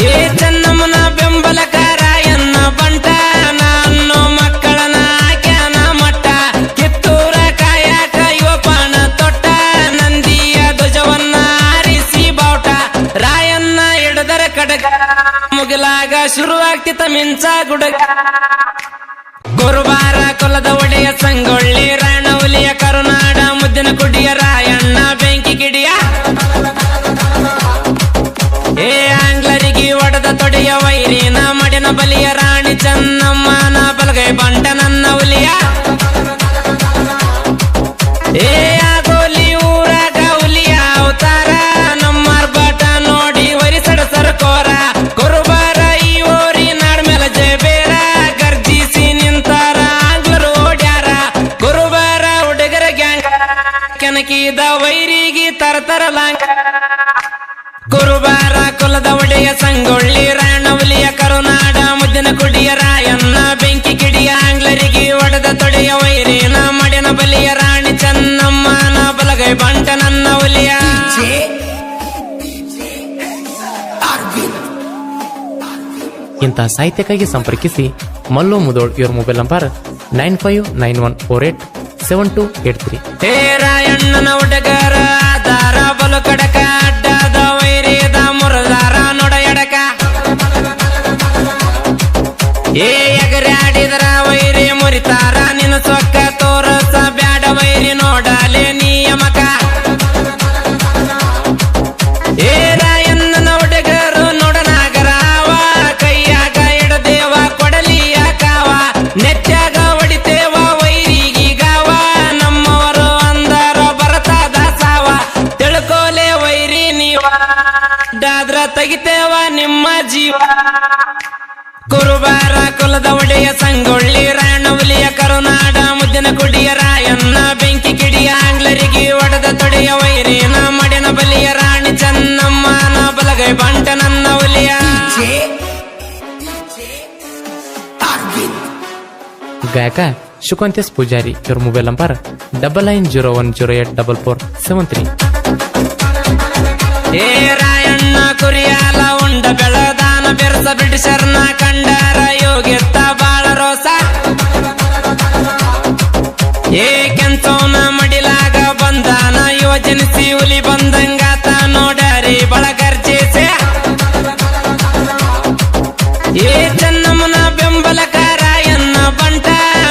ಏ ಚೆನ್ನಮ್ಮನ ಬೆಂಬಲಕಾರ ಎನ್ನ ಬಂಟ ನಾನು ಮಕ್ಕಳನ ಆಕ್ಯಾನ ಮಟ್ಟ ಕಿತ್ತೂರ ಕಾಯಕ ಯುವಪಾನ ತೊಟ್ಟ ನಂದಿಯ ಧ್ವಜವನ್ನ ಆರಿಸಿ ಬಾವುಟ ರಾಯನ್ನ ಹಿಡಿದರ ಕಡಗ ಮುಗಿಲಾಗ ಶುರುವಾಗ್ತಿತ್ತ ಮಿಂಚ ಗುಡಗ ಗುರುವಾರ ಕುಲದ ಒಡೆಯ ಸಂಗೊಳ್ಳಿ ರಾಣವಲಿಯ ಕರುನಾಡ ಮುದ್ದಿನ ಕುಡಿಯ ರಾಯಣ್ಣ ಬೆಂಕಿ ಕಿಡಿಯ ಏ ಆಂಗ್ಲರಿಗೆ ಒಡೆದ ತೊಡೆಯ ವೈರಿನ ಮಡಿನ ಬಲಿಯ ರಾಣಿ ಚೆನ್ನಮ್ಮನ ಬಲಗೈ ಬಂಟ ನನ್ನ ಹುಲಿಯ ಏ ಆಗೋಲಿ ಊರಾಗ ಹುಲಿಯ ಅವತಾರ ನಮ್ಮರ್ ಬಾಟ ನೋಡಿ ವರಿಸಡ ಸರ್ಕೋರ ಕುರುಬಾರ ಈ ಓರಿ ನಾಡ್ ಮೇಲೆ ಜಯಬೇರ ಗರ್ಜಿಸಿ ನಿಂತಾರ ಆಂಗ್ಲರು ಓಡ್ಯಾರ ಕುರುಬಾರ ಹುಡುಗರ ಗ್ಯಾಂಗ್ ಕೆನಕಿದ ವೈರಿಗೆ ತರತರ ಲಾಂಗ ಕುರುಬಾರ ಕುಲದ ಒಡೆಯ ಸಂಗೊಳ್ಳಿ ರಾಣವಲಿಯ ಕರುನಾಡ ಮುದ್ದಿನ ಕುಡಿಯ ರಾಯಣ್ಣ ಬೆಂಕಿ ಕಿಡಿಯ ಆಂಗ್ಲರಿಗೆ ಒಡೆದ ತೊಡೆಯ ವೈರಿನ ಮಡಿನ ಬಲಿಯ ರಾಣಿ ಚೆನ್ನಮ್ಮನ ಬಲಗೈ ಬಂಟ ನನ್ನ ಹುಲಿಯ ಇಂತಹ ಸಾಹಿತ್ಯಕ್ಕಾಗಿ ಸಂಪರ್ಕಿಸಿ ಮಲ್ಲು ಮುದೋಳ್ ಇವರ ಮೊಬೈಲ್ ನಂಬರ್ 9591487283. ಹೇ ರಾಯಣ್ಣನ ಹುಡುಗರ ಆಧಾರ ಬಲು ಕಡಕ ಅಡ್ಡದ ವೈರಿದ ಮುರದಾರ ನೋಡ ಎಡಕ ಏ ಎಗರಾಡಿದರ ವೈರಿ ಮುರಿತಾರ ನಿನ್ನ ಸೊಕ್ಕ ತೋರಸ ಬ್ಯಾಡ ವೈರಿ ನೋಡಲೆ ನಿಯಮಕ ಏ ರಾಯಣ್ಣನ ಹುಡುಗರು ನೋಡನಾಗರಾವ ಕೈಯಾಗ ಇಡದೇವ ಕೊಡಲಿಯ ಕಾವ ನೆತ್ಯಾಗ ಹೊಡಿತೇವ ವೈರಿಗೀಗಾವ ನಮ್ಮವರು ಅಂದರ ಬರತಾದ ಸಾವ ತಿಳ್ಕೋಲೆ ವೈರಿ ನೀವ ಅಡ್ಡಾದ್ರ ತೆಗಿತೇವ ನಿಮ್ಮ ಜೀವ ಕುರುಬಾರ ಕುಲದ ಒಡೆಯ ಸಂಗೊಳ್ಳಿ ರಾಣವಲಿಯ ಕರುನಾಡ ಮುದ್ದಿನ ಕುಡಿಯ ರಾಯಣ್ಣ ಬೆಂಕಿ ಕಿಡಿಯ ಆಂಗ್ಲರಿಗೆ ಒಡೆದ ತೊಡೆಯ ವೈರಿನ ಮಡಿನ ಬಲಿಯ ರಾಣಿ ಚೆನ್ನಮ್ಮನ ಬಲಗೈ ಬಂಟ ನನ್ನ ಹುಲಿಯ ಗಾಯಕ ಶುಕಂತೇಶ್ ಪೂಜಾರಿ ಇವರ ಮೊಬೈಲ್ ನಂಬರ್ 9901084473. ಏ ರಾಯಣ್ಣ ಕುರಿಯಾಲ ಉಂಡ ಬೆಳದಾನ ಬೆರಸ ಬ್ರಿಟಿಷರ್ನ ಕಂಡಾರ ಯೋಗ್ಯತ್ತ ಬಾಳ ರೋಸ ಏ ಕೆಂಚೋನ ಮಡಿಲಾಗ ಬಂದಾನ ಯುವ ಜನಿಸಿ ಹುಲಿ ಬಂದಂಗಾತ ನೋಡರಿ ಬಳಗರ್ಜೇಸೆ ಏ ಚೆನ್ನಮ್ಮನ ಬೆಂಬಲಕಾರ ಎನ್ನ ಬಂಟ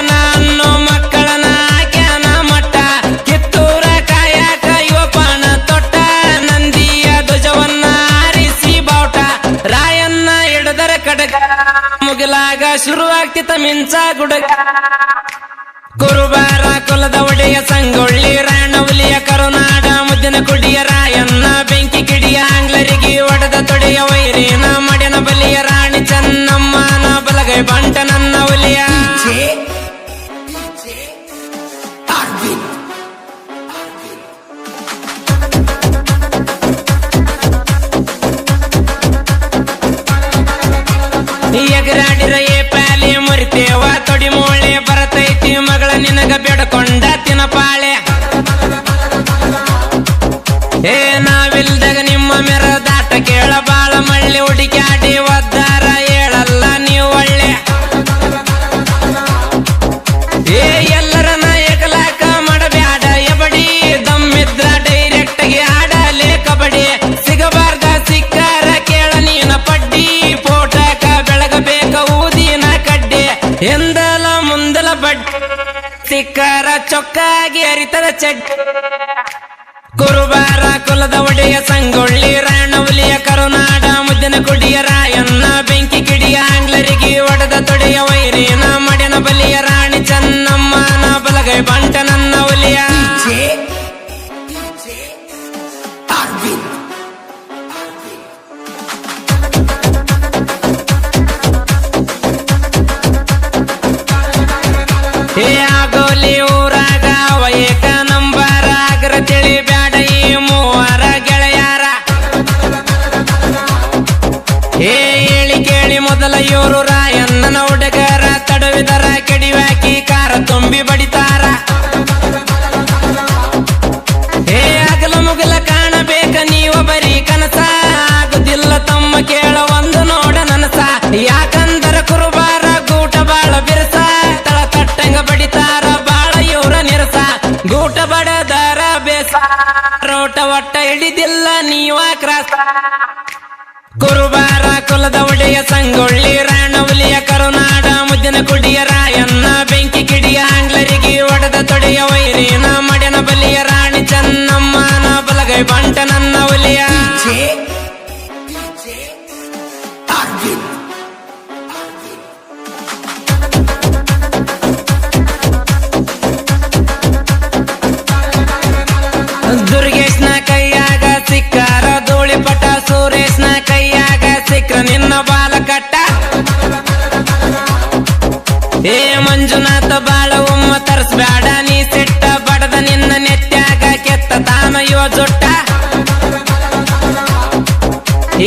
ನಾನು ಮಕ್ಕಳನ ಆಕ್ಯಾನ ಮಟ್ಟ ಕಿತ್ತೂರ ಕಾಯಕ ಯುವಪಾನ ತೊಟ್ಟ ನಂದಿಯ ಧ್ವಜವನ್ನ ಆರಿಸಿ ಬಾವುಟ ರಾಯನ್ನ ಹಿಡಿದರ ಕಡಗ ಮುಗಿಲಾಗ ಶುರುವಾಗ್ತಿತ್ತ ಮಿಂಚ ಗುಡಗ ಕುರುಬಾರ ಕುಲದ ಒಡೆಯ ಸಂಗೊಳ್ಳಿ ರಾಣವಲಿಯ ಕರುನಾಡ ಮುದ್ದಿನ ಕುಡಿಯ ರಾಯಣ್ಣ ಬೆಂಕಿ ಕಿಡಿಯ ಆಂಗ್ಲರಿಗೆ ಒಡೆದ ತೊಡೆಯ ವೈರಿನ ಮಡಿನ ಬಲಿಯ ರಾಣಿ ಚೆನ್ನಮ್ಮನ ಬಲಗೈ ಬಂಟ ನನ್ನ ಹುಲಿಯ ಎಗರಾಡಿರ ಏ ಪ್ಯಾಲೆ ಮುರಿತೇವ ತೊಡಿ ಮೋಳೆ ಬರತೈತಿ ಮಗಳ ನಿನಗ ಬೆಡಕೊಂಡ ತಿನಪಾಳೆ ಏ ನಾವಿಲ್ದಾಗ ನಿಮ್ಮ ಮೆರದಾಟ ಕೇಳ ಬಾಳ ಮಳ್ಳಿ ಹುಡುಕ್ಯಾಡಿ ಒದ್ದಾರ ಹೇಳಲ್ಲ ನೀವು ಒಳ್ಳೆ ಏ ಎಲ್ಲರ ನಾಯಕಲಾಕ ಮಾಡಬ್ಯಾಡ ಎಬಡಿ ದಮ್ಮಿದ್ರ ಡೈರೆಕ್ಟ್ ಗೆ ಆಡಲೇ ಕಬಡ್ಡಿ ಸಿಗಬಾರ್ದ ಸಿಕ್ಕಾರ ಕೇಳ ನೀನ ಪಡ್ಡಿ ಫೋಟಕ ಬೆಳಗಬೇಕ ಊದಿನ ಕಡ್ಡಿ ಎಂದಲ ಮುಂದಲ ಬಡ್ಡಿ ಸಿಕ್ಕಾರ ಚೊಕ್ಕಾಗಿ ಹರಿತದ ಚಡ್ಡಿ ಕುರುಬಾರ ಕುಲದ ಒಡೆಯ ಸಂಗೊಳ್ಳಿ ರಾಣವಲಿಯ ಕರುನಾಡ ಮುದ್ದಿನ ಕುಡಿಯ ರಾಯಣ್ಣ ಬೆಂಕಿ ಕಿಡಿಯ ಆಂಗ್ಲರಿಗೆ ಒಡೆದ ತೊಡೆಯ ವೈರಿನ ಮಡಿನ ಬಲಿಯ ರಾಣಿ ಚೆನ್ನಮ್ಮನ ಬಲಗೈ ಬಂಟ ನನ್ನ ಹುಲಿಯ ಹೇ ಆಗೋಲಿ ಊರಾಗ ವಯಕ ನಂಬರ ಆಗ್ರ ತಿಳಿ ಬ್ಯಾಡ ಈ ಮೂವರ ಗೆಳೆಯಾರ ಹೇ ಹೇಳಿ ಕೇಳಿ ಮೊದಲ ಇವರು ರಾಯಣ್ಣನ ಹುಡುಗರ ತಡವಿದರ ಕೆಡಿವಾಕಿ ಕಾರ ತುಂಬಿ ಬಡಿತಾರ ಹೇ ಅಗಲ ಮುಗಲ ಕಾಣಬೇಕ ನೀವ ಬರೀ ಕನಸ ಆಗುದಿಲ್ಲ ತಮ್ಮ ಕೇಳ ಒಂದ ಕುರುಬಾರ ಕುಲದ ಒಡೆಯ ಸಂಗೊಳ್ಳಿ ರಾಣವಲಿಯ ಕರುನಾಡ ಮುದ್ದಿನ ಕುಡಿಯ ರಾಯಣ್ಣ ಬೆಂಕಿ ಕಿಡಿಯ ಆಂಗ್ಲರಿಗೆ ಒಡೆದ ತೊಡೆಯ ವೈರಿನ ಮಡೆನ ಬಲಿಯ ರಾಣಿ ಚೆನ್ನಮ್ಮನ ಬಲಗೈ ಬಂಟ ನನ್ನ ಒಲಿಯ ದುರ್ಗೇಶ್ನ ಕೈಯಾಗ ಸಿಕ್ಕಾರ ಧೂಳಿಪಟ ಸುರೇಶ್ನ ಕೈಯಾಗ ಸಿಕ್ರ ನಿನ್ನ ಬಾಲಕಟ್ಟ ಏ ಮಂಜುನಾಥ ಬಾಳ ಉಮ್ಮ ತರ್ಸ್ಬ್ಯಾಡ ನೀ ಸಿಟ್ಟ ಬಡದ ನಿನ್ನ ನೆತ್ಯಾಗ ಕೆತ್ತ ತಾನ ಇವ ಜೊಟ್ಟ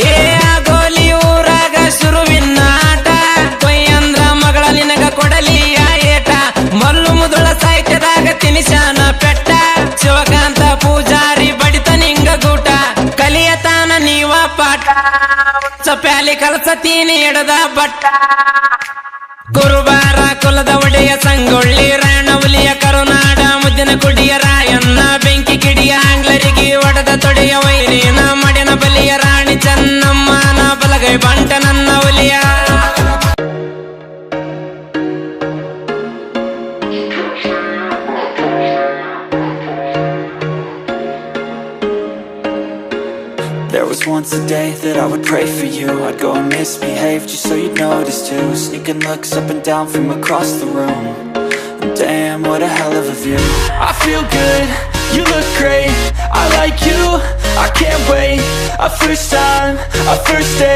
ಏ ಗೋಲಿ ಊರಾಗ ಶುರುವಿನ ಆಟ ಕೊಯ್ಯಂದ್ರ ಮಗಳ ನಿನಗ ಕೊಡಲಿ ಏಟ ಮಲ್ಲು ಮುದುಳ ಸಾಹಿತ್ಯದಾಗ ತಿನಿಶಾನ ಪೆಟ್ಟ ಶಿವಕಾಂತ ಪೂಜಾರಿ ಬಡಿತ ನಿಂಗ ಗೂಟ ಕಲಿಯತಾನ ನೀವ ಪಾಠ ಚಪ್ಯಾಲಿ ಕಲಸತೀನಿ ಎಡದ ಬಟ್ಟ ಕುರುಬಾರ ಕುಲದ ಒಡೆಯ ಸಂಗೊಳ್ಳಿ ರಾಣವಲಿಯ ಕರುನಾಡ ಮುದ್ದಿನ ಕುಡಿಯ ರಾಯಣ್ಣ ಬೆಂಕಿ ಕಿಡಿಯ ಆಂಗ್ಲರಿಗೆ ಒಡೆದ ತೊಡೆಯ ವೈರಿನ ಮಡೆನ ಬಲಿಯ ರಾಣಿ ಚೆನ್ನಮ್ಮನ ಬಲಗೈ ಬಂಟ ನನ್ನ ಒಲಿಯ There was once a day that I would pray for you. I'd go and misbehave just so you'd notice too. Sneaking looks up and down from across the room. Damn, what a hell of a view. I feel good, you look great. I like you, I can't wait. A first time, a first date.